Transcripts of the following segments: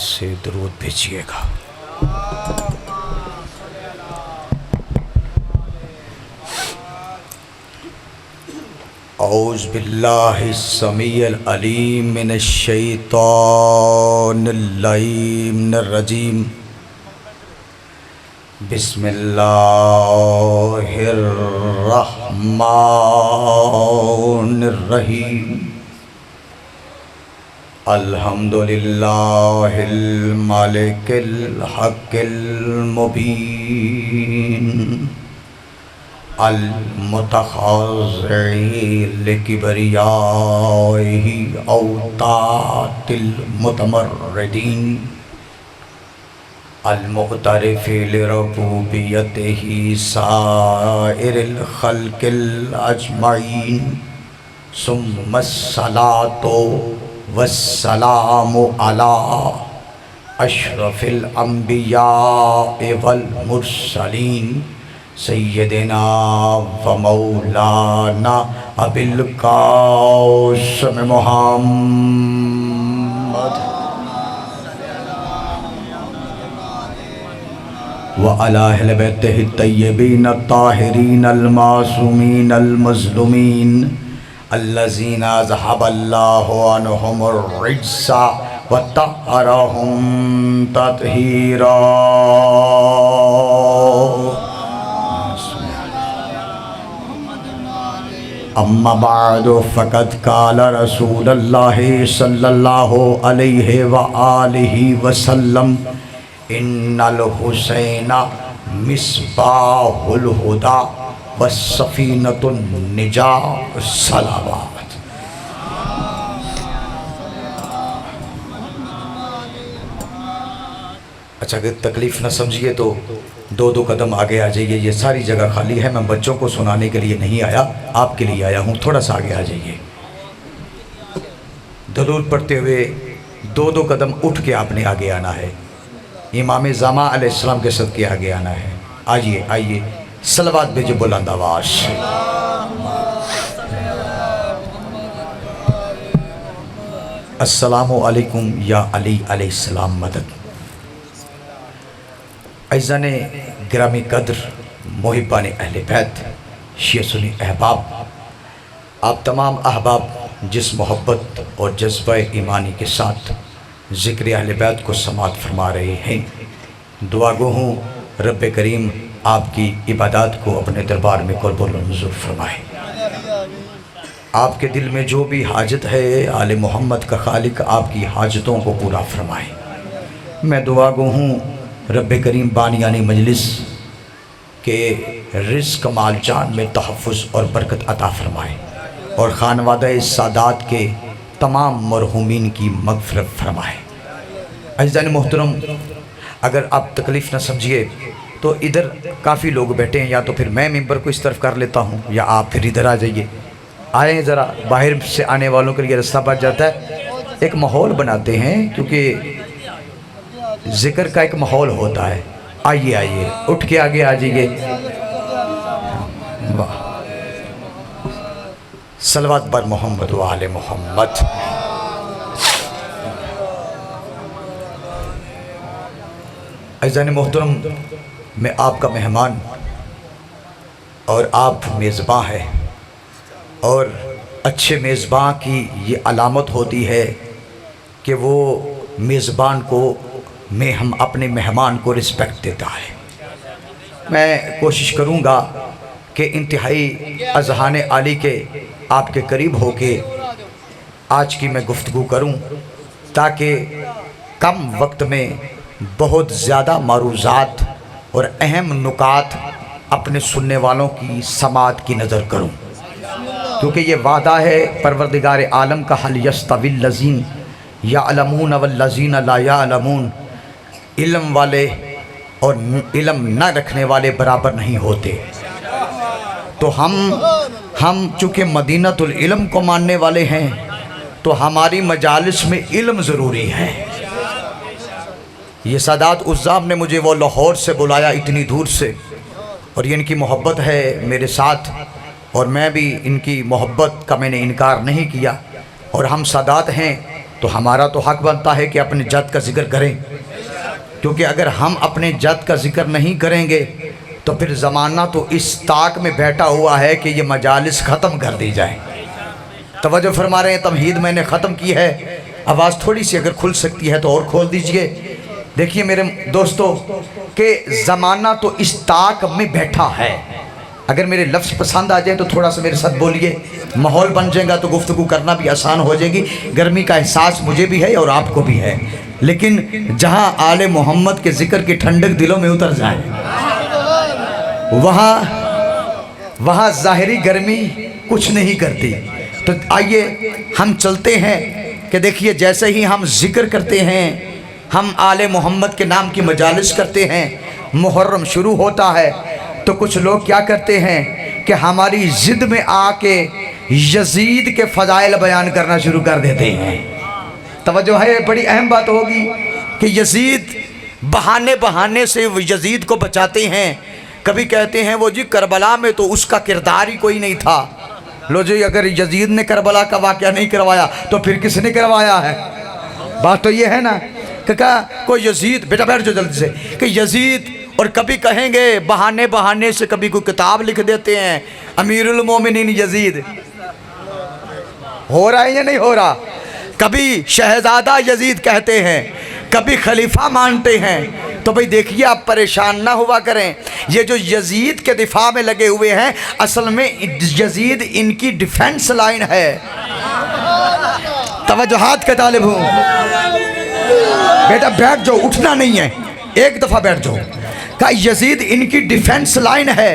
से दरूद भेजिएगा। औज़ बिल्लाहि समीउल अलीम मिनश शैतानिर रजीम। बिस्मिल्लाहिर रहमानिर रहीम। अल्हम्दुलिल्लाहिल मालिकिल हक़्क़िल मुबीन अल मुतख़ाज़्ज़ि लिकिबरियाइहि औतातिल मुतमर्रिदीन अल मुअतरिफ़ि लिरुबूबियतिहि साइरिल ख़ल्क़िल अजमईन। सुम्मस्सलातु वस्सलामु अला अशरफिल अंबिया'i वल मुरसलीन सय्यदिना व मौलाना अबिल क़ासिम मुहम्मद व अला अहले बैतिहि तय्यबीन अत्ताहिरीन अल मासूमीन अल मज़लूमीन अल्लज़ीना ज़हबल्लाहु अन्हुमुर रिज्सा व तहरहुम तत्हीरा। अम्मा बादु फ़क़द क़ाल रसूलुल्लाहि सल्लल्लाहु अलैहि व आलिहि वसल्लम इन्नल हुसैना मिस्बाहुल हुदा व सफ़ीनतुन निजात सलावत। अच्छा, अगर तकलीफ़ न समझिए तो दो दो कदम आगे आ जाइए। ये सारी जगह खाली है। मैं बच्चों को सुनाने के लिए नहीं आया, आपके लिए आया हूँ। थोड़ा सा आगे आ जाइए। दरूद पढ़ते हुए दो दो कदम उठ के आपने आगे आना है। इमाम ज़मा अलैहिस्सलाम के सदके आगे आना है। आइए आइए, सलवात भेजो बुलंद आवाज़। अस्सलामु अलैकुम या अली अलैहिस्सलाम मदद। अज़ाने ग्रामी कद्र मुहिब्बान अहले बैत शिया सुन्नी अहबाब, आप तमाम अहबाब जिस मोहब्बत और जज्बा ईमानी के साथ ज़िक्र अहले बैत को समात फरमा रहे हैं, दुआ गो हूँ रब करीम आपकी इबादत को अपने दरबार में कबूल मंजूर फरमाए। आपके दिल में जो भी हाजत है, आले मोहम्मद का खालिक आपकी हाजतों को पूरा फरमाए। मैं दुआ गो हूँ रब करीम बानियानी मजलिस के रिज़्क़ माल जान में तहफ़्फ़ुज़ और बरकत अता फरमाए और ख़ानवादा सादात के तमाम मरहूमीन की मग़फ़िरत फरमाए। अज़ीज़ान मोहतरम, अगर आप तकलीफ़ न समझिए तो इधर काफ़ी लोग बैठे हैं, या तो फिर मैं मिंबर को इस तरफ कर लेता हूँ या आप फिर इधर आ जाइए। आए ज़रा, बाहर से आने वालों के लिए रास्ता बच जाता है। एक माहौल बनाते हैं, क्योंकि ज़िक्र का एक माहौल होता है। आइए आइए, उठ के आगे आ जाइए। वाह, सलवात बर मोहम्मद व आले मोहम्मद। अज़ीज़ान मोहतरम, मैं आपका मेहमान और आप मेज़बान हैं, और अच्छे मेज़बान की ये अलामत होती है कि वो मेज़बान को में हम अपने मेहमान को रिस्पेक्ट देता है। मैं कोशिश करूँगा कि इंतहाई अज़हान आली के आपके करीब होके आज की मैं गुफ्तगू करूँ, ताकि कम वक्त में बहुत ज़्यादा मारूज़ात और अहम नुकात अपने सुनने वालों की समात की नज़र करूँ, क्योंकि ये वादा है परवरदिगार आलम का, हल यस्तविल लज़ीन यअलमून वल्लज़ीन ला यअलमून। इल्म वाले और इल्म न रखने वाले बराबर नहीं होते। तो हम चूँकि मदीनतुल इल्म को मानने वाले हैं, तो हमारी मजालिस में इल्म ज़रूरी है। ये सादात उज़्ज़ाब ने मुझे वो लाहौर से बुलाया, इतनी दूर से, और ये इनकी मोहब्बत है मेरे साथ, और मैं भी इनकी मोहब्बत का मैंने इनकार नहीं किया। और हम सादात हैं तो हमारा तो हक बनता है कि अपनी जात का जिक्र करें, क्योंकि अगर हम अपने जात का जिक्र नहीं करेंगे तो फिर ज़माना तो इस ताक में बैठा हुआ है कि ये मजालिस ख़त्म कर दी जाए। तवज्जो फरमा रहे हैं, तमहीद मैंने ख़त्म की है, आवाज़ थोड़ी सी अगर खुल सकती है तो और खोल दीजिए। देखिए मेरे दोस्तों कि ज़माना तो इस ताक में बैठा है। अगर मेरे लफ्ज़ पसंद आ जाए तो थोड़ा सा मेरे साथ बोलिए, माहौल बन जाएगा तो गुफ्तगू करना भी आसान हो जाएगी। गर्मी का एहसास मुझे भी है और आपको भी है, लेकिन जहाँ आले मोहम्मद के ज़िक्र की ठंडक दिलों में उतर जाए वहाँ ज़ाहिरी गर्मी कुछ नहीं करती। तो आइए हम चलते हैं कि देखिए जैसे ही हम जिक्र करते हैं, हम आले मोहम्मद के नाम की मजालिस करते हैं, मुहर्रम शुरू होता है तो कुछ लोग क्या करते हैं कि हमारी ज़िद में आके यजीद के फ़ज़ाइल बयान करना शुरू कर देते हैं। तवज्जो है, बड़ी अहम बात होगी कि यजीद बहाने बहाने से यजीद को बचाते हैं। कभी कहते हैं वो जी करबला में तो उसका किरदार ही कोई नहीं था। लो जी, अगर यजीद ने करबला का वाक़या नहीं करवाया तो फिर किसने करवाया है? बात तो ये है ना कि कोई यजीद, बेटा बैठ जाओ जल्दी से, कि यजीद, और कभी कहेंगे बहाने बहाने से कभी कोई किताब लिख देते हैं अमीरुल मोमिनीन यजीद। हो रहा है या नहीं हो रहा? कभी शहजादा यजीद कहते हैं, कभी खलीफा मानते हैं। तो भाई देखिए, आप परेशान ना हुआ करें। ये जो यजीद के दिफा में लगे हुए हैं, असल में यजीद इनकी डिफेंस लाइन है। तवज्जुहात का तालिब हूँ। बेटा बैठ जाओ, उठना नहीं है, एक दफ़ा बैठ जाओ। का यजीद इनकी डिफेंस लाइन है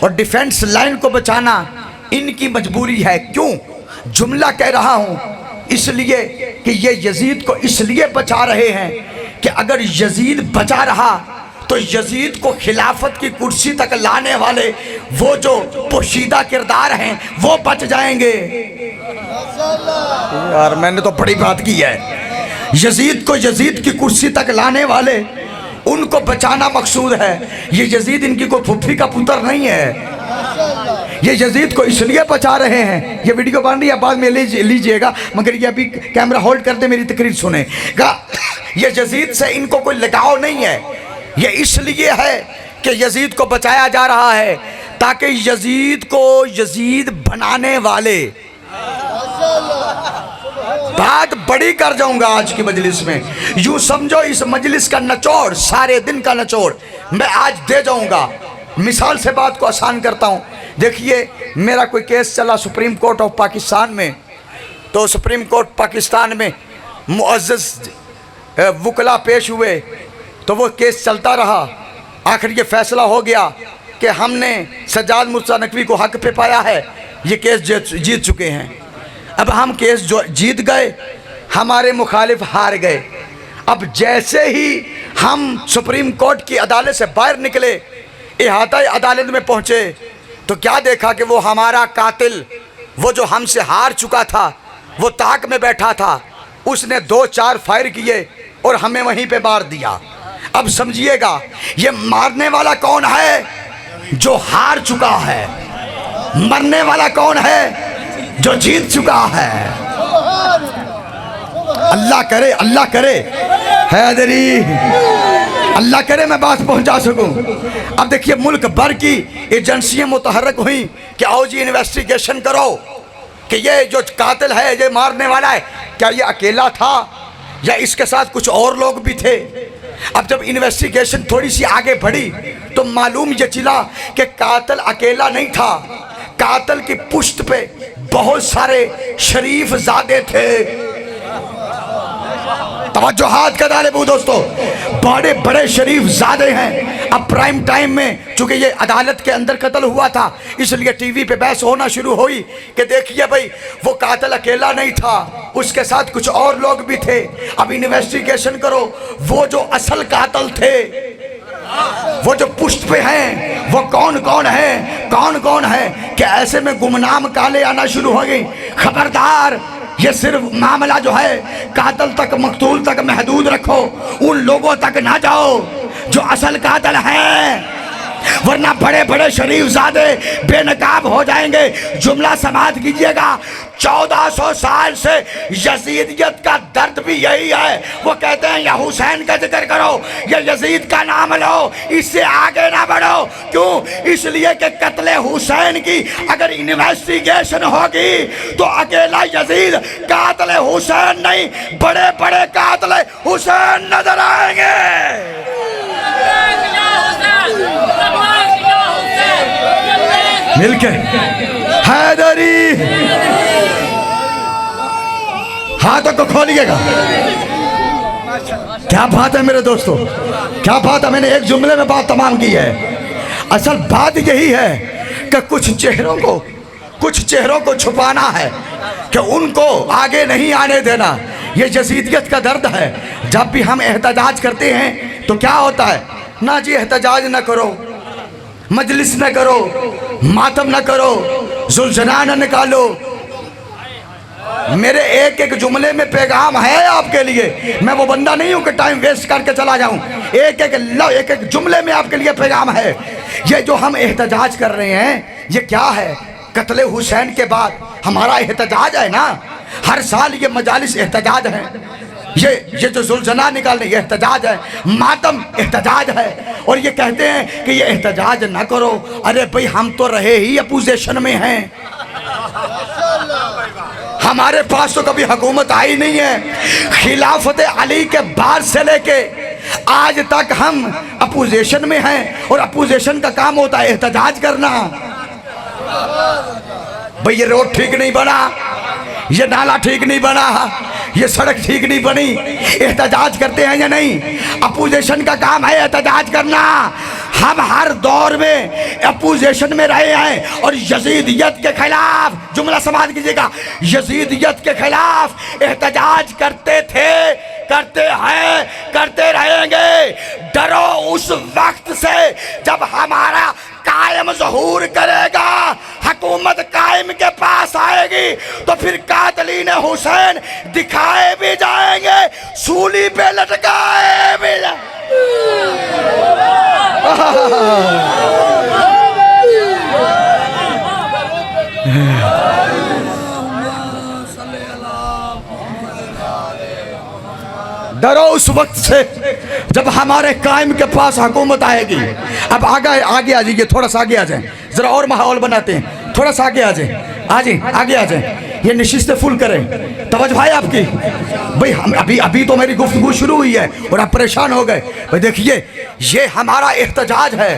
और डिफेंस लाइन को बचाना इनकी मजबूरी है। क्यों जुमला कह रहा हूँ? इसलिए कि ये यजीद को इसलिए बचा रहे हैं कि अगर यजीद बचा रहा तो यजीद को खिलाफत की कुर्सी तक लाने वाले वो जो पोशीदा किरदार हैं वो बच जाएंगे। यार मैंने तो बड़ी बात की है। यजीद को यजीद की कुर्सी तक लाने वाले, उनको बचाना मकसूद है। ये यजीद इनकी कोई फुफ्फी का पुत्र नहीं है। ये यजीद को इसलिए बचा रहे हैं। ये वीडियो बन रही है, बाद में लीजिएगा, मगर ये अभी कैमरा होल्ड कर दे, मेरी तकरीर सुनेगा। ये यजीद से इनको कोई लगाव नहीं है। ये इसलिए है कि यजीद को बचाया जा रहा है ताकि यजीद को यजीद बनाने वाले, बात बड़ी कर जाऊंगा आज की मजलिस में, यूं समझो इस मजलिस का निचोड़, सारे दिन का निचोड़ मैं आज दे जाऊंगा। मिसाल से बात को आसान करता हूं। देखिए मेरा कोई केस चला सुप्रीम कोर्ट ऑफ पाकिस्तान में, तो सुप्रीम कोर्ट पाकिस्तान में मुअज़्ज़ज़ वकला पेश हुए, तो वो केस चलता रहा। आखिर ये फैसला हो गया कि हमने सज्जाद मुर्तज़ा नकवी को हक पे पाया है, ये केस जीत चुके हैं। अब हम केस जो जीत गए, हमारे मुखालिफ हार गए। अब जैसे ही हम सुप्रीम कोर्ट की अदालत से बाहर निकले, इहाता अदालत में पहुँचे, तो क्या देखा कि वो हमारा कातिल, वो जो हमसे हार चुका था, वो ताक में बैठा था। उसने 2-4 फायर किए और हमें वहीं पे मार दिया। अब समझिएगा ये मारने वाला कौन है? जो हार चुका है। मरने वाला कौन है? जो जीत चुका है। अल्लाह करे, अल्लाह करे, हैदरी, अल्लाह करे मैं बात पहुंचा सकूं। अब देखिए मुल्क भर की एजेंसियां मुतहर्रिक हुई कि आओ जी इन्वेस्टिगेशन करो कि ये जो कातिल है, ये मारने वाला है, क्या ये अकेला था या इसके साथ कुछ और लोग भी थे। अब जब इन्वेस्टिगेशन थोड़ी सी आगे बढ़ी तो मालूम ये चला कि कातिल अकेला नहीं था, कातिल की पुश्त पे बहुत सारे शरीफ ज़ादे थे। तवज्जुहात का तालिब दोस्तों, बड़े बड़े शरीफ ज़ादे हैं। अब प्राइम टाइम में चूँकि ये अदालत के अंदर कत्ल हुआ था, इसलिए टीवी पे बहस होना शुरू हुई कि देखिए भाई वो कातिल अकेला नहीं था, उसके साथ कुछ और लोग भी थे। अब इन्वेस्टिगेशन करो, वो जो असल कातिल थे, वो जो पुष्ट पे हैं, वो कौन कौन है, कौन कौन है। कि ऐसे में गुमनाम काले आना शुरू हो गई। खबरदार, ये सिर्फ मामला जो है कातिल तक, मकतूल तक महदूद रखो, उन लोगों तक ना जाओ जो असल कातिल हैं। वरना बड़े बड़े शरीफजादे बेनकाब हो जाएंगे। जुमला समाप्त कीजिएगा। 1400 साल से यजीदियत का दर्द भी यही है। वो कहते हैं या हुसैन का जिक्र करो या यजीद का नाम लो, इससे आगे ना बढ़ो। क्यों? इसलिए कि कत्ले हुसैन की अगर इन्वेस्टिगेशन होगी तो अकेला यजीद कातले हुसैन नहीं, बड़े बड़े कातले हुसैन नजर आएंगे। मिलके हैदरी हाथों को खोलिएगा। क्या बात है मेरे दोस्तों, क्या बात है। मैंने एक जुमले में बात तमाम की है। असल बात यही है कि कुछ चेहरों को छुपाना है, कि उनको आगे नहीं आने देना। ये यजीदियत का दर्द है। जब भी हम एहतजाज करते हैं तो क्या होता है ना जी, एहतजाज न करो, मजलिस न करो, मातम न करो, जुल्झना न निकालो। मेरे एक एक जुमले में पैगाम है आपके लिए। मैं वो बंदा नहीं हूं कि टाइम वेस्ट करके चला जाऊं। एक एक जुमले में आपके लिए पैगाम है। ये जो हम एहतजाज कर रहे हैं ये क्या है? कत्ले हुसैन के बाद हमारा एहतजाज है ना। हर साल ये मजालिस एहतजाज है। ये जो जुल्झना निकालने ये एहतजाज है, मातम एहतजाज है। और ये कहते हैं कि ये एहतजाज ना करो। अरे भाई हम तो रहे ही अपोजिशन में हैं। हमारे पास तो कभी हुकूमत आई नहीं है। खिलाफत अली के बाद से लेके आज तक हम अपोजिशन में हैं। और अपोजिशन का काम होता है एहतजाज करना। भाई ये रोड ठीक नहीं बना, ये नाला ठीक नहीं बना, ये सड़क ठीक नहीं बनी, एहतजाज करते हैं या नहीं? अपोजिशन का काम है एहतजाज करना। हम हर दौर में अपोजिशन में रहे हैं और यजीदियत के खिलाफ, जुमला समाप्त कीजिएगा, यजीदियत के खिलाफ एहतजाज करते थे, करते हैं, करते रहेंगे। डरो उस वक्त से जब हमारा कायम ज़हूर करेगा, हुकूमत कायम के पास आएगी तो फिर कातलीन हुसैन दिखाए भी जाएंगे, सूली पे लटकाए भी जाएंगे। डरो उस वक्त से जब हमारे कायम के पास हुकूमत आएगी। अब आगे आ जाइए, थोड़ा सा आगे आ जाए, जरा और माहौल बनाते हैं। थोड़ा सा आगे आ जाए, आगे आ जाए। ये नशिस्तें फुल करें, तवज्जो है आपकी। भाई हम अभी तो मेरी गुफ्तगू शुरू हुई है और आप परेशान हो गए। भाई देखिए ये हमारा एहतजाज है,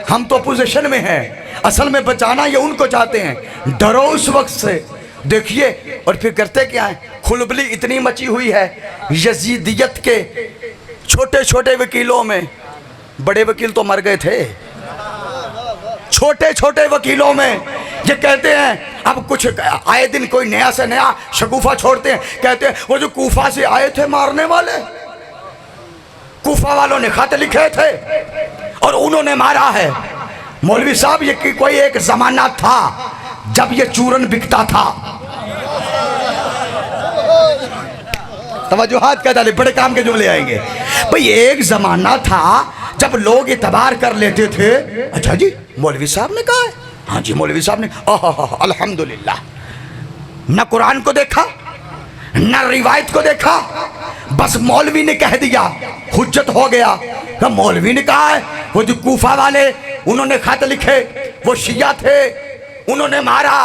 हम तो अपोजिशन में हैं। असल में बचाना ये उनको चाहते हैं। डरो उस वक्त से। देखिए और फिर करते क्या है, खुलबली इतनी मची हुई है यजीदियत के छोटे छोटे वकीलों में। बड़े वकील तो मर गए थे, छोटे छोटे वकीलों में ये कहते हैं। अब कुछ आए दिन कोई नया से नया शगुफा छोड़ते हैं, कहते हैं वो जो कूफा से आए थे मारने वाले, कूफा वालों ने खत लिखे थे और उन्होंने मारा है। मौलवी साहब ये कोई एक जमाना था जब ये चूरन बिकता था। तवज्जुहात का डाले, बड़े काम के जुमले आएंगे। भाई एक जमाना था जब लोग इतबार कर लेते थे। अच्छा जी मौलवी साहब ने कहा है, हाँ जी मौलवी साहब ने, अल्हम्दुलिल्लाह। न कुरान को देखा न रिवायत को देखा, बस मौलवी ने कह दिया, हुज्जत हो गया। तो मौलवी ने कहा है, वो जो कूफा वाले उन्होंने खत लिखे, वो शिया थे, उन्होंने मारा।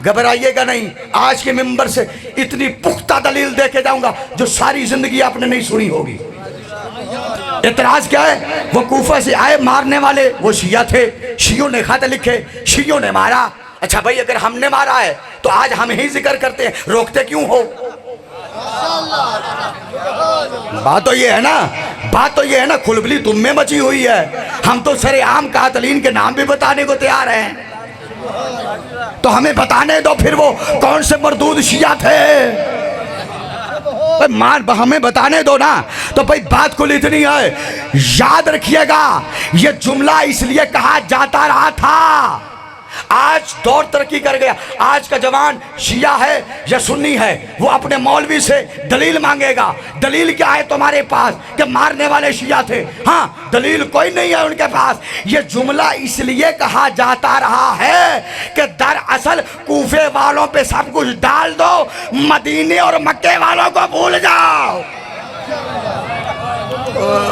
घबराइएगा नहीं, आज के मिंबर से इतनी पुख्ता दलील दे के जाऊंगा जो सारी जिंदगी आपने नहीं सुनी होगी। इतराज क्या है, वो कूफा से आए मारने वाले वो शिया थे, शियों ने खत लिखे, शियों ने मारा। अच्छा भाई अगर हमने मारा है तो आज हम ही जिक्र करते हैं, रोकते क्यों हो? बात तो ये है ना, खुलबली तुम में मची हुई है। हम तो सरेआम कातलीन के नाम भी बताने को तैयार हैं, तो हमें बताने दो फिर वो कौन से मरदूद शिया थे, हमें बताने दो ना। तो भाई बात कुल इतनी है, याद रखिएगा ये जुमला इसलिए कहा जाता रहा था आज दौर तरक्की कर गया। आज का जवान शिया है या सुन्नी है, वो अपने मौलवी से दलील मांगेगा। दलील क्या है तुम्हारे पास कि मारने वाले शिया थे? हाँ, दलील कोई नहीं है उनके पास। ये जुमला इसलिए कहा जाता रहा है कि दरअसल कूफे वालों पे सब कुछ डाल दो, मदीने और मक्के वालों को भूल जाओ।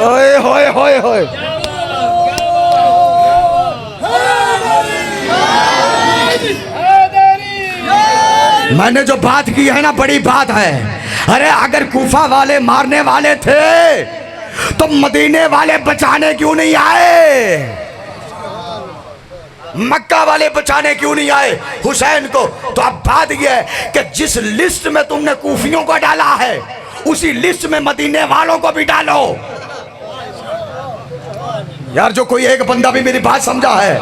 ओए होए होए होए। मैंने जो बात की है ना, बड़ी बात है। अरे अगर कूफा वाले मारने वाले थे तो मदीने वाले बचाने क्यों नहीं आए? मक्का वाले बचाने क्यों नहीं आए हुसैन को? तो अब बात यह है कि जिस लिस्ट में तुमने कूफियों को डाला है, उसी लिस्ट में मदीने वालों को भी डालो। यार, जो कोई एक बंदा भी मेरी बात समझा है,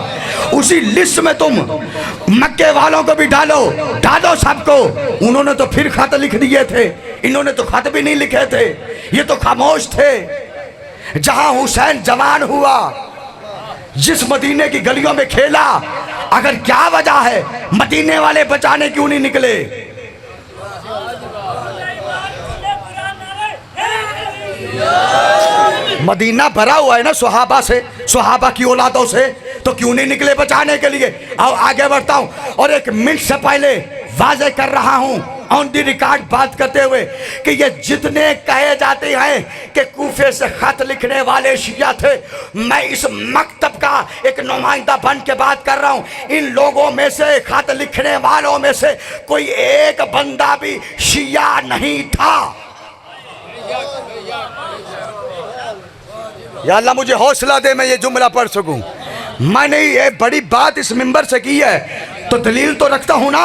उसी लिस्ट में तुम मक्के वालों को भी डालो, डालो सबको। उन्होंने तो फिर खत लिख दिए थे, इन्होंने तो खत भी नहीं लिखे थे, ये तो खामोश थे। जहां हुसैन जवान हुआ, जिस मदीने की गलियों में खेला, अगर क्या वजह है, मदीने वाले बचाने क्यों नहीं निकले? मदीना भरा हुआ है ना सुहाबा से, सुहाबा की औलादों से, तो क्यों नहीं निकले बचाने के लिए? आओ आगे बढ़ता हूं। और एक मिनट से पहले वाजे कर रहा हूं ऑन दी रिकॉर्ड बात करते हुए कि ये जितने कहे जाते हैं कि कूफे से खत लिखने वाले शिया थे, मैं इस मकतब का एक नुमाइंदा बन के बात कर रहा हूं। इन लोगों में से, खत लिखने वालों में से कोई एक बंदा भी शिया नहीं था। या अल्लाह मुझे हौसला दे, मैं ये जुमला पढ़ सकूं। मैंने ये बड़ी बात इस मिंबर से की है तो दलील तो रखता हूं ना,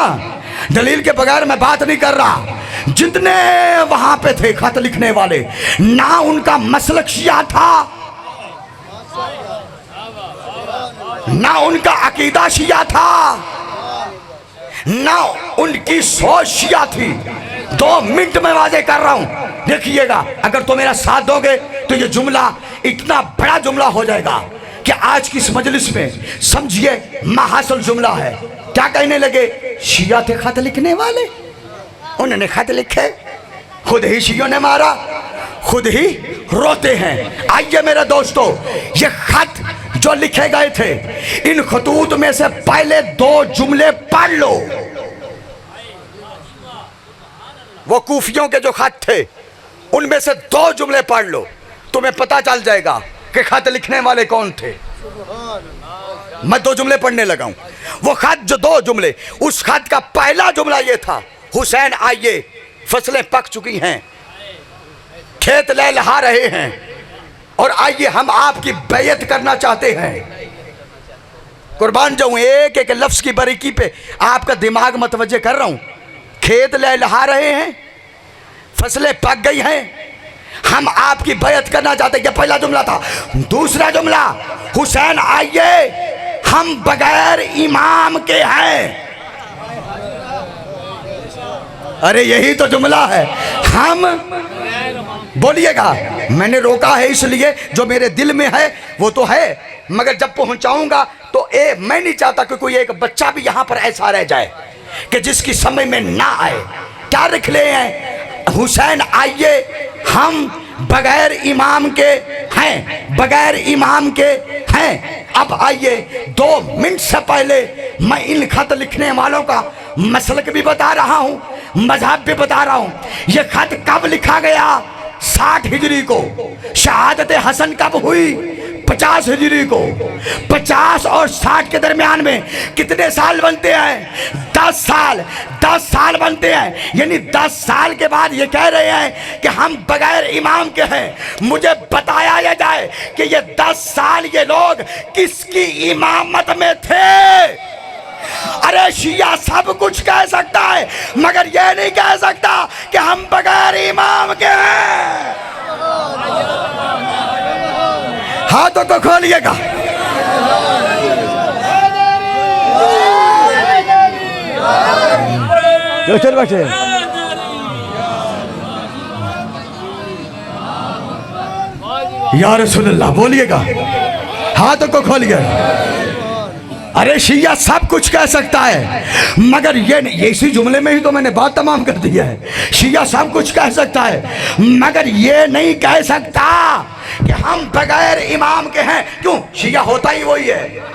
दलील के बगैर मैं बात नहीं कर रहा। जितने वहां पे थे खत लिखने वाले, ना उनका मसलक शिया था, ना उनका अकीदा शिया था, ना उनकी सोच शिया थी। 2 मिनट में वाजे कर रहा हूं, देखिएगा। अगर तो मेरा साथ दोगे तो ये जुमला इतना बड़ा जुमला हो जाएगा कि आज की इस मजलिस में समझिए महासल जुमला है। क्या कहने लगे? शिया थे खत लिखने वाले, उन्होंने खत लिखे, खुद ही शियों ने मारा, खुद ही रोते हैं। आइए मेरे दोस्तों, ये खत जो लिखे गए थे, इन खतूत में से पहले 2 जुमले पढ़ लो। वो कूफियों के जो खत थे, उनमें से 2 जुमले पढ़ लो, तुम्हें पता चल जाएगा कि खत लिखने वाले कौन थे। मैं 2 जुमले पढ़ने लगा हूं। वो खत जो 2 जुमले, उस खत का पहला जुमला ये था, हुसैन आइए, फसलें पक चुकी हैं, खेत लहलहा रहे हैं, और आइए हम आपकी बैयत करना चाहते हैं। कुर्बान जाऊं, एक एक लफ्ज की बारीकी पे आपका दिमाग मतवज्जे कर रहा हूं। खेत लहलहा रहे हैं, फसलें पक गई हैं, हम आपकी बैयत करना चाहते हैं। ये पहला जुमला था। दूसरा जुमला, हुसैन आइए, हम बगैर इमाम के हैं। अरे यही तो जुमला है। हम, बोलिएगा, मैंने रोका है इसलिए जो मेरे दिल में है वो तो है, मगर जब पहुंचाऊंगा तो मैं नहीं चाहता कि कोई एक बच्चा भी यहां पर ऐसा रह जाए कि जिसकी समझ में ना आए। क्या लिख ले हैं? हुसैन आइए, हम बगैर इमाम के हैं, बगैर इमाम के हैं। अब आइए, 2 मिनट से पहले मैं इन खत लिखने वालों का मसलक भी बता रहा हूं, मजहब भी बता रहा हूं। यह खत कब लिखा गया? 60 हिजरी को। शहादत हसन कब हुई? 50 हिजरी को। 50 और 60 के दरमियान में कितने साल बनते हैं? 10 साल। 10 साल बनते हैं, यानी 10 साल के बाद ये कह रहे हैं कि हम बगैर इमाम के हैं। मुझे बताया जाए कि ये 10 साल ये लोग किसकी इमामत में थे? अरे शिया सब कुछ कह सकता है, मगर यह नहीं कह सकता कि हम बगैर इमाम के हैं। हाथों को खोलिएगा। चल बच्चे, या रसूल अल्लाह, बोलिएगा। हाथों को खोलिए। अरे शिया सब कुछ कह सकता है मगर ये नहीं, ये इसी जुमले में ही तो मैंने बात तमाम कर दिया है। शिया सब कुछ कह सकता है मगर ये नहीं कह सकता कि हम बगैर इमाम के हैं। क्यों? शिया होता ही वही है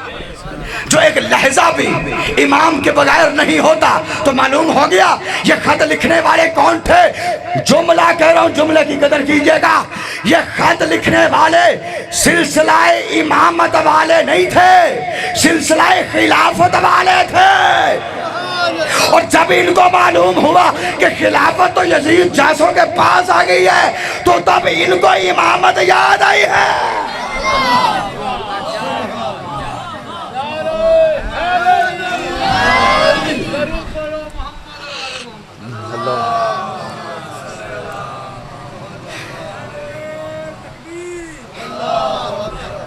जो एक लहजा भी इमाम के बगैर नहीं होता। तो मालूम हो गया ये खत लिखने वाले कौन थे। जुमला कह रहा हूं, जुमले की कदर कीजिएगा। ये खत लिखने वाले सिलसिलाए इमामत वाले नहीं थे, सिलसिलाए खिलाफत वाले थे। और जब इनको मालूम हुआ कि खिलाफत तो यजीद जैसों के पास आ गई है तो तब इनको इमामत याद आई है।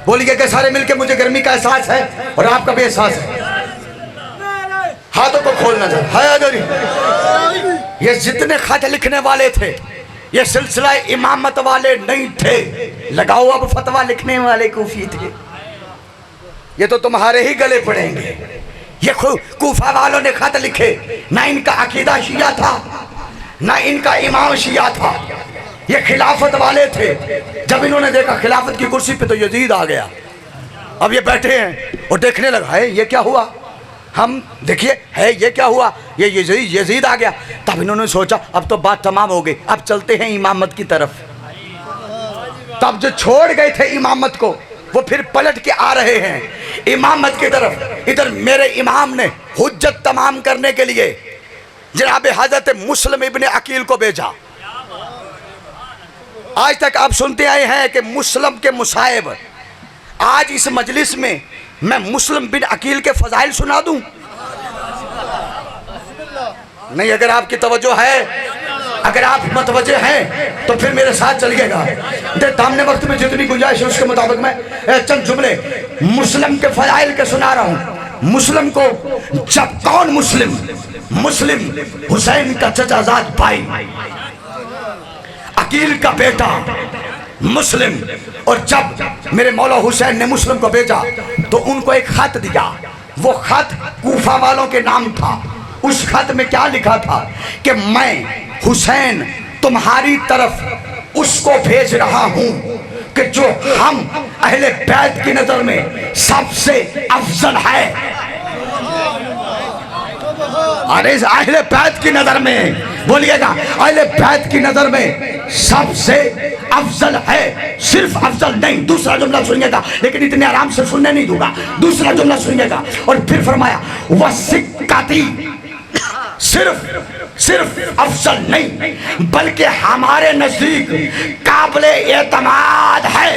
बोलिए कि सारे मिलके मुझे गर्मी का एहसास है और आपका भी एहसास है। हाथों को खोलना चाहिए। ये जितने खत लिखने वाले थे ये सिलसिला इमामत वाले नहीं थे। लगाओ अब फतवा लिखने वाले कूफी थे। ये तो तुम्हारे ही गले पड़ेंगे। ये कूफा वालों ने खत लिखे, ना इनका अकीदा शिया था ना इनका इमाम शिया था। ये खिलाफत वाले थे। जब इन्होंने देखा खिलाफत की कुर्सी पे तो यजीद आ गया। अब ये बैठे हैं और देखने लगा है ये क्या हुआ। हम देखिए है ये क्या हुआ, ये यजीद आ गया। तब इन्होंने सोचा अब तो बात तमाम हो गई, अब चलते हैं इमामत की तरफ। तब जो छोड़ गए थे इमामत को वो फिर पलट के आ रहे हैं इमामत की तरफ। इधर मेरे इमाम ने हुज्जत तमाम करने के लिए जनाब हजरत मुस्लिम इब्ने अकील को भेजा। आज तक आप सुनते आए हैं कि मुस्लिम के मुसाहिब। आज इस मजलिस में मैं मुस्लिम बिन अकील के फजाइल सुना दूं? नहीं, अगर आपकी तवज्जो है, अगर आप मतवज्जे हैं तो फिर मेरे साथ चलिएगा। सामने वक्त में जितनी गुंजाइश है उसके मुताबिक मैं चंद जुमले मुस्लिम के फजाइल के सुना रहा हूं। मुस्लिम को जब कौन मुस्लिम? मुस्लिम हुसैन का चचाजाद भाई, अकील का बेटा मुस्लिम। और जब मेरे मौला हुसैन ने मुस्लिम को भेजा तो उनको एक खत दिया। वो खत कूफा वालों के नाम था। उस खत में क्या लिखा था कि मैं हुसैन तुम्हारी तरफ उसको भेज रहा हूं कि जो हम अहले बैत की नजर में सबसे अफजल है। अरे अहले बैत की नजर में, बोलिएगा, अहले बैत की नजर में सबसे अफजल है। सिर्फ अफजल नहीं, दूसरा जुमला सुनिएगा, लेकिन इतने आराम से सुनने नहीं दूंगा। दूसरा जुमला सुनिएगा। और फिर फरमाया वह सिक्काती सिर्फ अफजल नहीं बल्कि हमारे नजदीक काबिल एतमाद है।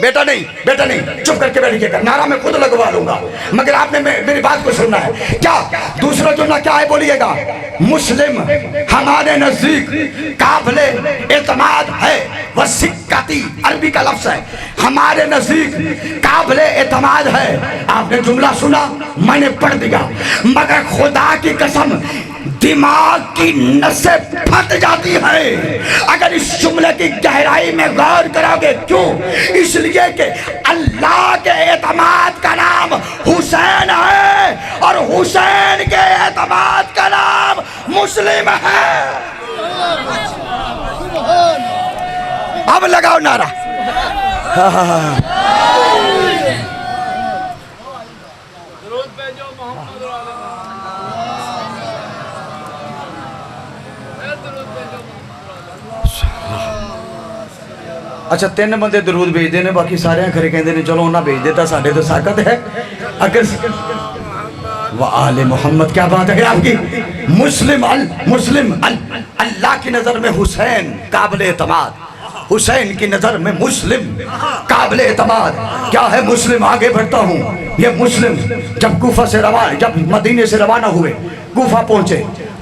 बेटा नहीं, चुप करके बैठिएगा। नारा मैं खुद लगवा लूंगा मगर आपने मेरी बात को सुनना है। क्या दूसरा जुमला क्या है? बोलिएगा, मुस्लिम हमारे नजदीक काबिल एतमाद है। वह सिक्काती अरबी का लफ्ज है, हमारे नजदीक काबिल एतमाद है। आपने जुमला सुना, मैंने पढ़ दिया, मगर खुदा की कसम दिमाग की नसें फट जाती है अगर इस जुमले की गहराई में गौर करोगे। क्यों? इसलिए कि अल्लाह के एतमाद का नाम हुसैन है और हुसैन के एतमाद का नाम मुस्लिम है। अब लगाओ नारा। अच्छा, 3 बंदे दरूद भेज देने, बाकी सारे खरे कहते हैं चलो उन्हें भेज देता, साढ़े तो ताकत है। अगर वाह आले मोहम्मद, क्या बात है आपकी। मुस्लिम अल्लाह की नजर में हुसैन काबिल एतमाद, हुसैन की नजर में मुस्लिम काबिल एतमाद। क्या है मुस्लिम? आगे बढ़ता हूँ। ये मुस्लिम जब मदीने से रवाना हुए, कूफा पहुंचे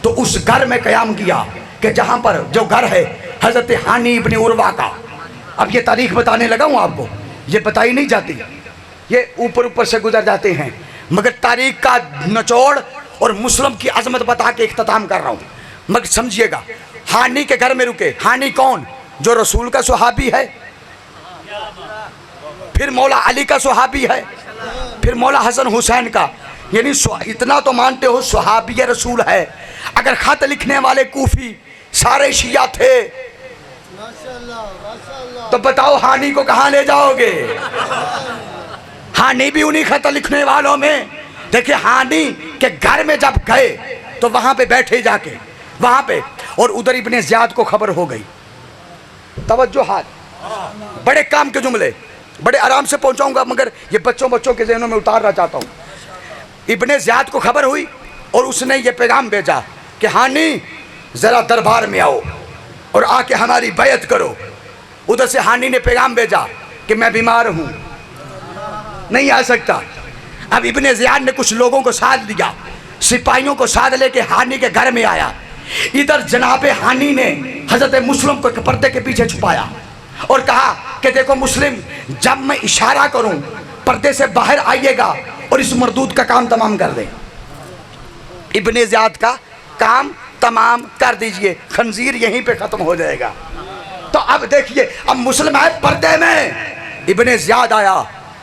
तो उस घर में कयाम किया कि जहां पर जो घर है हजरत हानी इब्ने उर्वा का। अब ये तारीख बताने लगा हूँ आपको, ये बताई नहीं जाती, ये ऊपर से गुजर जाते हैं, मगर तारीख का निचोड़ और मुस्लिम की अजमत बता के इख्तिताम कर रहा हूँ। मगर समझिएगा, हानी के घर में रुके। हानी कौन? जो रसूल का सुहाबी है, फिर मौला अली का सुहाबी है, फिर मौला हसन हुसैन का, यानी इतना तो मानते हो सहाबी रसूल है। अगर खत लिखने वाले कूफी सारे शिया थे तो बताओ हानी को कहाँ ले जाओगे? हानी भी उन्हीं खत लिखने वालों में। देखिए हानी के घर में जब गए तो वहां पे बैठे जाके वहां पे, और उधर इब्ने ज़ियाद को खबर हो गई। तवज्जो हाथ, बड़े काम के जुमले, बड़े आराम से पहुंचाऊंगा मगर ये बच्चों के ज़हनों में उतारना चाहता हूँ। इब्ने ज़ियाद को खबर हुई और उसने ये पैगाम भेजा कि हानी ज़रा दरबार में आओ और आके हमारी बैत करो। उधर से हानी ने पैगाम भेजा कि मैं बीमार हूँ, नहीं आ सकता। अब इब्ने ज़ियाद ने कुछ लोगों को साथ लिया, सिपाहियों को साथ लेके हानी के घर में आया। इधर जनाबे हानी ने हजरत मुस्लिम को पर्दे के पीछे छुपाया और कहा कि देखो मुस्लिम, जब मैं इशारा करूं पर्दे से बाहर आइएगा और इस मरदूद का काम तमाम कर दें। इब्ने ज़ियाद का काम तमाम कर दीजिए, खंजीर यहीं पे खत्म हो जाएगा। तो अब देखिए, अब मुस्लिम है पर्दे में। इब्ने ज़ियाद आया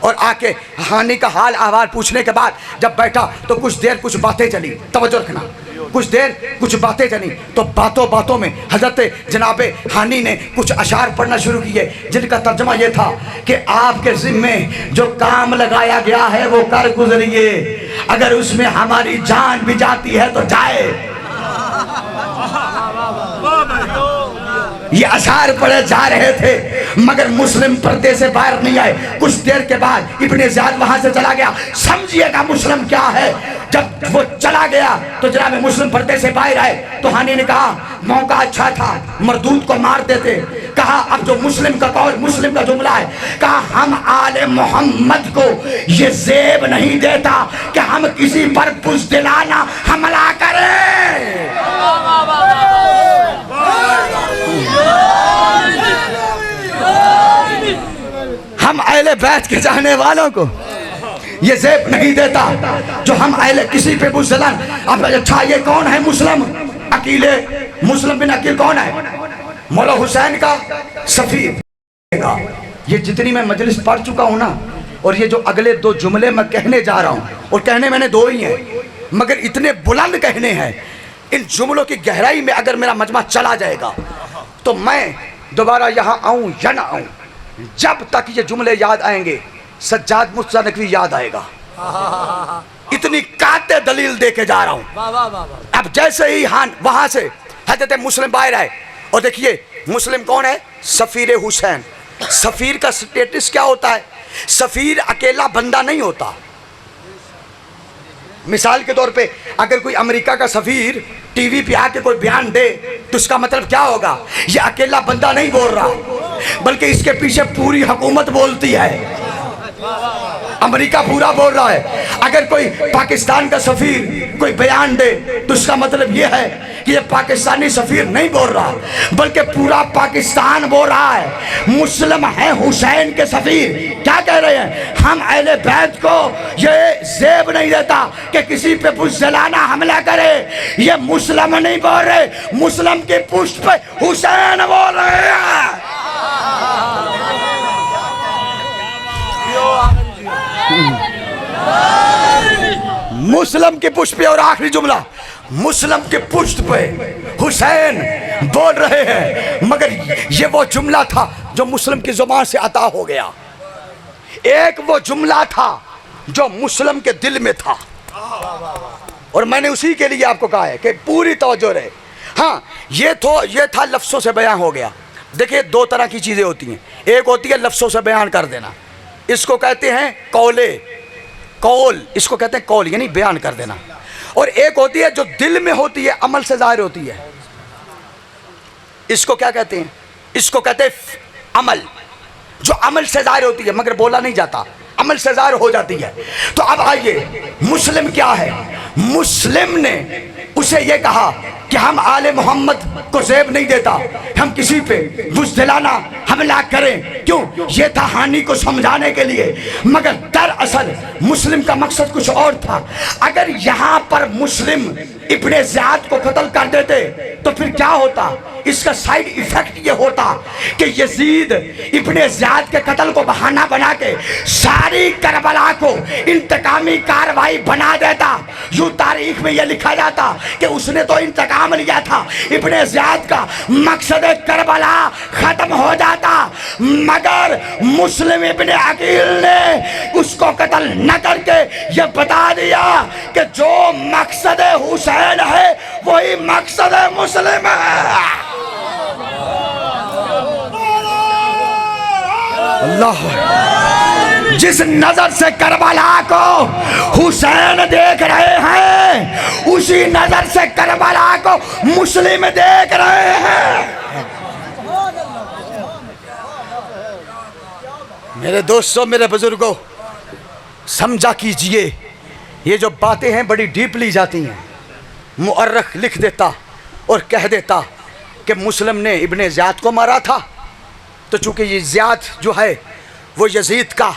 और आके हानी का हाल अहवाल पूछने के बाद जब बैठा तो कुछ देर कुछ बातें चली। तवज्जो रखना, कुछ देर कुछ बातें चली तो बातों बातों में हजरत जनाबे हानी ने कुछ अशार पढ़ना शुरू किए जिनका तर्जमा ये था कि आपके ज़िम्मे जो काम लगाया गया है वो कर गुजरिए, अगर उसमें हमारी जान भी जाती है तो जाए। ये अशार पढ़े जा रहे थे मगर मुस्लिम पर्दे से बाहर नहीं आए। कुछ देर के बाद इब्ने ज़ियाद वहां से चला गया। समझिएगा मुस्लिम क्या है। जब वो चला गया तो जनाब मुस्लिम पर्दे से बाहर आए तो हानी ने कहा मौका अच्छा था, मरदूद को मार देते। कहा अब जो मुस्लिम का कौल, मुस्लिम का जुमला है, कहा हम आले मोहम्मद को ये ज़ेब नहीं देता कि हम किसी पर बुज़दिलाना हमला करें। हम अहले बैत के जाने वालों को ये ज़ेब नहीं देता जो हम अहले किसी पे बुज़दिलान। अब अच्छा ये कौन है मुस्लिम? अकीले मुस्लिम बिन अकील कौन है? मौला हुसैन का सफ़ीर। ये जितनी मैं मजलिस पढ़ चुका हूँ ना, और ये जो अगले दो जुमले मैं कहने जा रहा हूँ, और कहने मैंने दो ही हैं मगर इतने बुलंद कहने हैं, इन जुमलों की गहराई में अगर मेरा मजमा चला जाएगा तो मैं दोबारा यहाँ आऊँ या ना आऊँ, जब तक ये जुमले याद आएंगे सज्जाद मुर्तज़ा नकवी याद आएगा। इतनी काते दलील दे के जा रहा हूँ। अब जैसे ही वहां से हजरत मुस्लिम बाहर आए, और देखिए मुस्लिम कौन है? सफ़ीर हुसैन। सफ़ीर का स्टेटस क्या होता है? सफ़ीर अकेला बंदा नहीं होता। मिसाल के तौर पे अगर कोई अमेरिका का सफ़ीर टीवी पे आके कोई बयान दे तो उसका मतलब क्या होगा? ये अकेला बंदा नहीं बोल रहा, बल्कि इसके पीछे पूरी हुकूमत बोलती है, अमेरिका पूरा बोल रहा है। अगर कोई पाकिस्तान का सफ़ीर कोई बयान दे तो उसका मतलब ये है कि ये पाकिस्तानी सफ़ीर नहीं बोल रहा, बल्कि पूरा पाकिस्तान बोल रहा है। मुस्लिम है हुसैन के सफ़ीर। क्या कह रहे हैं? हम अहले बैत को ये ज़ेब नहीं देता कि किसी पे बुज़दिलाना हमला करे। ये मुस्लिम नहीं बोल रहे, मुस्लिम की पुष्ट पे हुसैन बोल रहे हैं। मुस्लिम की पुष्ट पे, और आखिरी जुमला, मुस्लिम के पुष्ट पे हुसैन बोल रहे हैं। मगर ये वो जुमला था जो मुस्लिम की जुबान से अता हो गया। एक वो जुमला था जो मुस्लिम के दिल में था, और मैंने उसी के लिए आपको कहा है कि पूरी तवज्जो रहे। हाँ, ये था लफ्ज़ों से बयान हो गया। देखिए दो तरह की चीज़ें होती हैं। एक होती है लफ्ज़ों से बयान कर देना, इसको कहते हैं कौल, इसको कहते हैं कौल, यानी बयान कर देना। और एक होती है जो दिल में होती है, अमल से जाहिर होती है, इसको क्या कहते हैं? इसको कहते हैं अमल, जो अमल से जाहिर होती है मगर बोला नहीं जाता, अमल से जाहिर हो जाती है। तो अब आइए, मुस्लिम क्या है? मुस्लिम ने उसे ये कहा कि हम आले मोहम्मद को ज़ेब नहीं देता, हम किसी पे बुज़दिलाना हमला करें। क्यों? ये था हानि को समझाने के लिए, मगर दरअसल मुस्लिम का मकसद कुछ और था। अगर यहाँ पर मुस्लिम इब्ने ज़ियाद को कत्ल कर देते तो फिर क्या होता? इसका साइड इफेक्ट ये होता कि यजीद इब्ने ज़ियाद के कत्ल को बहाना बना के सारी करबला को इंतकामी कार्रवाई बना देता। यूं तारीख में यह लिखा जाता कि उसने तो इंतकाम लिया था, इब्ने ज़ियाद का मकसद करबला खत्म हो जाता। मगर मुस्लिम इब्ने अकील ने उसको कत्ल न करके यह बता दिया कि जो मकसद हुसैन है वही मकसद मुस्लिम है। अल्लाह, जिस नजर से करबला को हुसैन देख रहे हैं उसी नजर से करबला को मुस्लिम देख रहे हैं। मेरे दोस्तों, मेरे बुजुर्गों, समझा कीजिए, ये जो बातें हैं बड़ी डीपली जाती हैं। मुअर्रिख लिख देता और कह देता कि मुस्लिम ने इब्ने ज़ियाद को मारा था, तो चूंकि ये ज़ियाद जो है वो यजीद का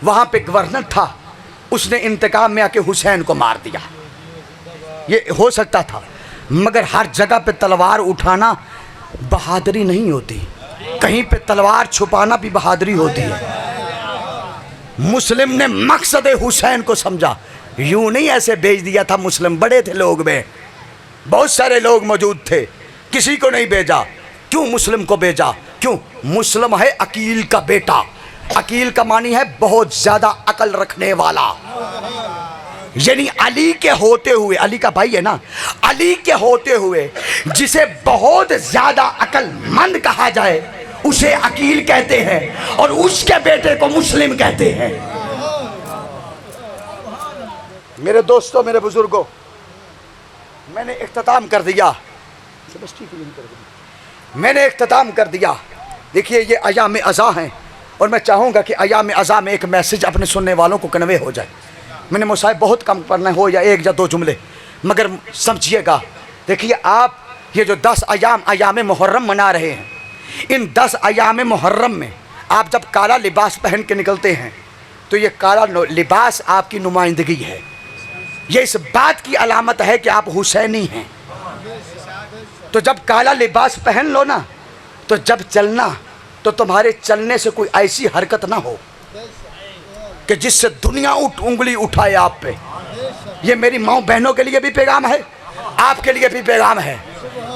वहाँ पे गवर्नर था, उसने इंतकाम में आके हुसैन को मार दिया। ये हो सकता था, मगर हर जगह पे तलवार उठाना बहादुरी नहीं होती, कहीं पे तलवार छुपाना भी बहादुरी होती है। मुस्लिम ने मकसद हुसैन को समझा, यूं नहीं ऐसे भेज दिया था। मुस्लिम बड़े थे, लोग में बहुत सारे लोग मौजूद थे, किसी को नहीं भेजा। क्यों मुस्लिम को भेजा? क्यों? मुस्लिम है अकील का बेटा। अकील का मानी है बहुत ज्यादा अकल रखने वाला, यानी अली के होते हुए, अली का भाई है ना, अली के होते हुए जिसे बहुत ज्यादा अकलमंद कहा जाए उसे अकील कहते हैं, और उसके बेटे को मुस्लिम कहते हैं। मेरे दोस्तों, मेरे बुजुर्गों, मैंने इख्तिताम कर दिया, मैंने इख्तिताम कर दिया। देखिए, ये अयाम अज़ा हैं और मैं चाहूँगा कि अयाम अज़ा में एक मैसेज अपने सुनने वालों को कन्वे हो जाए। मैंने मुसाहिब बहुत कम पढ़ना हो या एक या दो जुमले, मगर समझिएगा। देखिए, आप ये जो 10 अयाम मुहर्रम मना रहे हैं, इन 10 अयाम मुहर्रम में आप जब काला लिबास पहन के निकलते हैं तो ये काला लिबास आपकी नुमाइंदगी है। ये इस बात की अलामत है कि आप हुसैनी हैं। तो जब काला लिबास पहन लो ना, तो जब चलना तो तुम्हारे चलने से कोई ऐसी हरकत ना हो कि जिससे दुनिया उंगली उठाए आप पे। ये मेरी माँ बहनों के लिए भी पैगाम है, आपके लिए भी पैगाम है।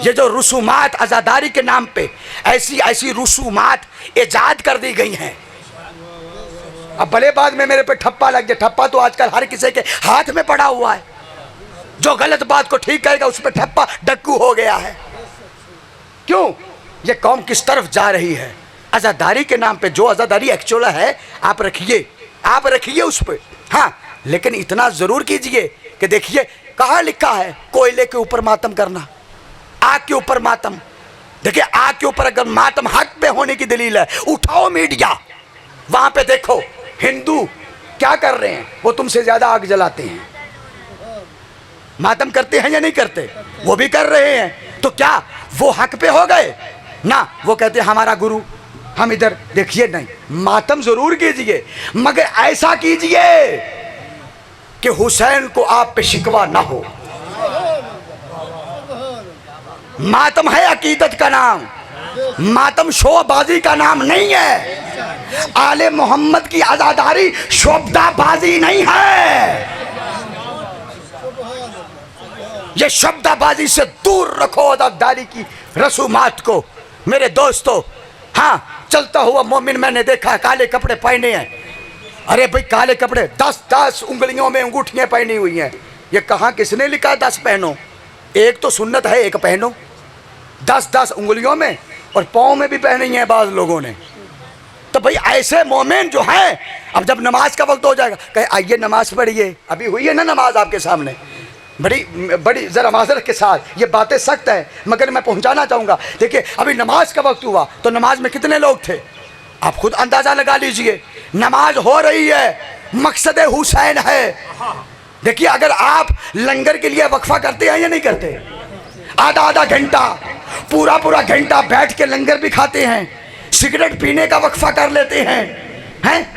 ये जो रसूमात आज़ादारी के नाम पे ऐसी ऐसी रसूमात ईजाद कर दी गई हैं, अब भले बाद में मेरे पे ठप्पा लग जाए। ठप्पा तो आजकल हर किसी के हाथ में पड़ा हुआ है, जो गलत बात को ठीक कहेगा उस पर ठप्पा डक्कू हो गया है। क्यों? ये कौम किस तरफ जा रही है? आज़ादारी के नाम पे जो आज़ादारी एक्चुअल है आप रखिए उस पर, हाँ, लेकिन इतना ज़रूर कीजिए कि देखिए कहाँ लिखा है कोयले के ऊपर मातम करना, आग के ऊपर मातम। देखिए, आग के ऊपर अगर मातम हक पे होने की दलील है, उठाओ मीडिया, वहाँ पे देखो हिंदू क्या कर रहे हैं, वो तुमसे ज़्यादा आग जलाते हैं। मातम करते हैं या नहीं करते? वो भी कर रहे हैं। तो क्या वो हक पे हो गए? ना, वो कहते हैं हमारा गुरु, हम इधर। देखिए, नहीं, मातम जरूर कीजिए, मगर ऐसा कीजिए कि हुसैन को आप पे शिकवा ना हो। मातम है अकीदत का नाम, मातम शोबाजी का नाम नहीं है। आले मोहम्मद की आज़ादारी शोबाजी नहीं है। ये शब्दाबाजी से दूर रखो आज़ादारी की रसूमात को। मेरे दोस्तों, हाँ, चलता हुआ मोमिन मैंने देखा काले कपड़े पहने हैं। अरे भाई, काले कपड़े, 10-10 उंगलियों में अंगूठियाँ पहनी हुई हैं। ये कहाँ किसने लिखा 10 पहनो? एक तो सुन्नत है, एक पहनो। 10-10 उंगलियों में और पाँव में भी पहनी है बाज़ लोगों ने। तो भाई ऐसे मोमिन जो हैं, अब जब नमाज का वक्त हो जाएगा कहे आइए नमाज पढ़िए। अभी हुई है ना नमाज आपके सामने, बड़ी ज़रा माज़रत के साथ ये बातें सख्त है, मगर मैं पहुंचाना चाहूँगा। देखिए, अभी नमाज का वक्त हुआ तो नमाज में कितने लोग थे? आप खुद अंदाज़ा लगा लीजिए। नमाज हो रही है, मकसद हुसैन है। देखिए, अगर आप लंगर के लिए वक्फा करते हैं या नहीं करते, आधा आधा घंटा, पूरा पूरा घंटा बैठ के लंगर भी खाते हैं, सिगरेट पीने का वक्फा कर लेते हैं,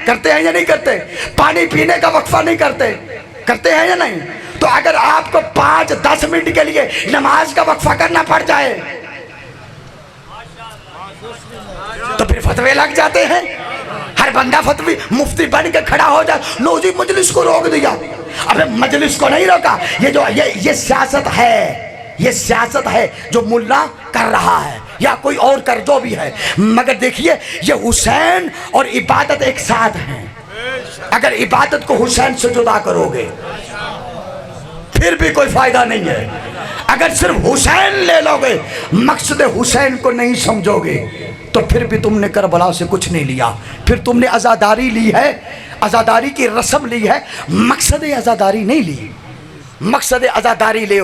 करते हैं या नहीं करते, पानी पीने का वक्फा नहीं करते, करते हैं या नहीं। तो अगर आपको 5-10 मिनट के लिए नमाज का वक्फा करना पड़ जाए तो फिर फतवे लग जाते हैं। हर बंदा फतवी मुफ्ती बन के खड़ा हो जाए, लो जी मजलिस को रोक दिया। अबे मजलिस को नहीं रोका, ये सियासत है, ये सियासत है जो मुल्ला कर रहा है या कोई और कर जो भी है। मगर देखिए, ये हुसैन और इबादत एक साथ हैं। अगर इबादत को हुसैन से जुदा करोगे फिर भी कोई फायदा नहीं है। अगर सिर्फ हुसैन ले लोगे, मकसद हुसैन को नहीं समझोगे, तो फिर भी तुमने करबला से कुछ नहीं लिया। फिर तुमने आज़ादारी ली है, आज़ादारी की रस्म ली है, मकसद आज़ादारी नहीं ली। मकसद आज़ादारी ले।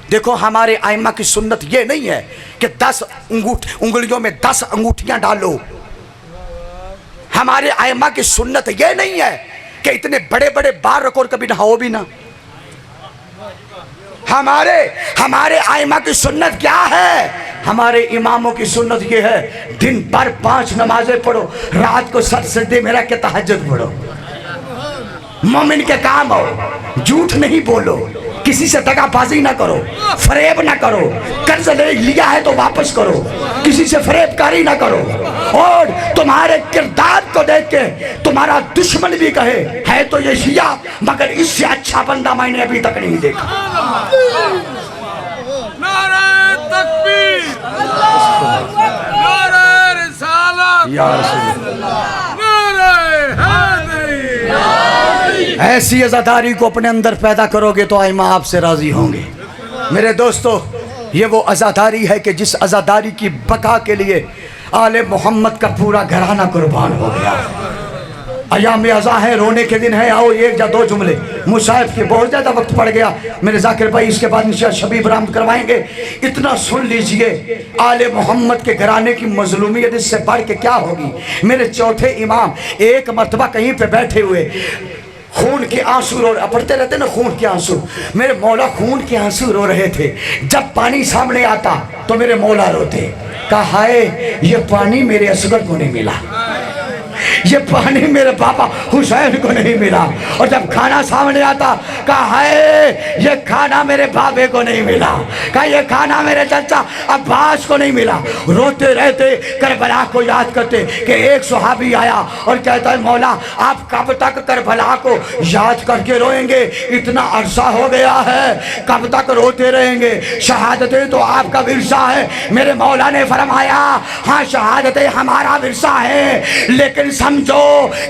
देखो, हमारे आइमा की सुन्नत ये नहीं है कि 10 उंगलियों में 10 अंगूठियां डालो। हमारे आइमा की सुन्नत ये नहीं है कि इतने बड़े बड़े बार रखो और कभी नहाओ भी ना। हमारे आइमा की सुन्नत क्या है? हमारे इमामों की सुन्नत ये है, दिन भर 5 नमाजें पढ़ो, रात को सर सजदे में रख के तहज्जुद पढ़ो। मोमिन के काम हो, झूठ नहीं बोलो, किसी से दगाबाजी ना करो, फरेब ना करो, कर्ज ले लिया है तो वापस करो, किसी से फरेबकारी ना करो। और तुम्हारे किरदार को देख के तुम्हारा दुश्मन भी कहे है तो ये शिया, मगर इससे अच्छा बंदा मैंने अभी तक नहीं देखा। नारे तकबीर, नारे रिसालत, नारे हैदरी। ऐसी अज़ादारी को अपने अंदर पैदा करोगे तो आइमा आपसे राजी होंगे। मेरे दोस्तों, ये वो अज़ादारी है कि जिस अज़ादारी की बका के लिए आले मोहम्मद का पूरा घराना कुर्बान हो गया। अयाम अज़ा है, रोने के दिन है। आओ 1 या 2 जुमले, मुसाहिब के बहुत ज़्यादा वक्त पड़ गया मेरे जाकिर भाई, इसके बाद इंशाअल्लाह शबीब बरामद करवाएंगे। इतना सुन लीजिए, आले मोहम्मद के घराने की मजलूमियत इससे बढ़ के क्या होगी। मेरे चौथे इमाम एक मरतबा कहीं पे बैठे हुए खून के आंसू रो, पढ़ते रहते ना खून के आंसू, मेरे मौला खून के आंसू रो रहे थे। जब पानी सामने आता तो मेरे मौला रोते। कहा, हाय ये पानी मेरे असगर को नहीं मिला, ये पानी मेरे पापा हुसैन को नहीं मिला। और जब खाना सामने आता, कहा, हाय ये खाना मेरे बाबे को नहीं मिला, कहा ये खाना मेरे चाचा अब्बास को नहीं मिला। रोते रहते करबला को याद करते कि एक सहाबी आया और कहता है, मौला आप कब तक करबला को याद करके रोएंगे? इतना अरसा हो गया है, कब तक रोते रहेंगे? शहादतें तो आपका विरसा है। मेरे मौला ने फरमाया, हाँ शहादतें हमारा विरसा है, लेकिन समझो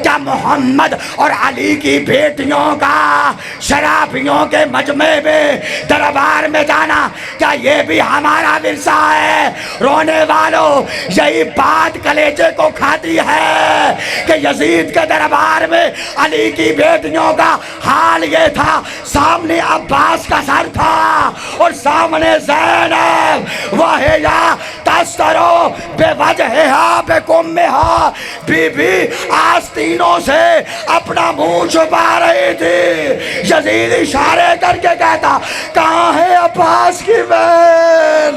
क्या मोहम्मद और अली की बेटियों का शराफियों के मजमे में दरबार में जाना, क्या ये भी हमारा विरसा है? रोने वालों, यही बात कलेजे को खाती है कि यजीद के दरबार में अली की बेटियों का हाल ये था, सामने अब्बास का सर था और सामने ज़ैनब, वह या तस्तरो बेवजहिहा बेकुम्मिहा, बीबी आस्तीनों से अपना मुंह छुपा रही थी। यजीद इशारे करके कहता, कहाँ है अब्बास की बहन?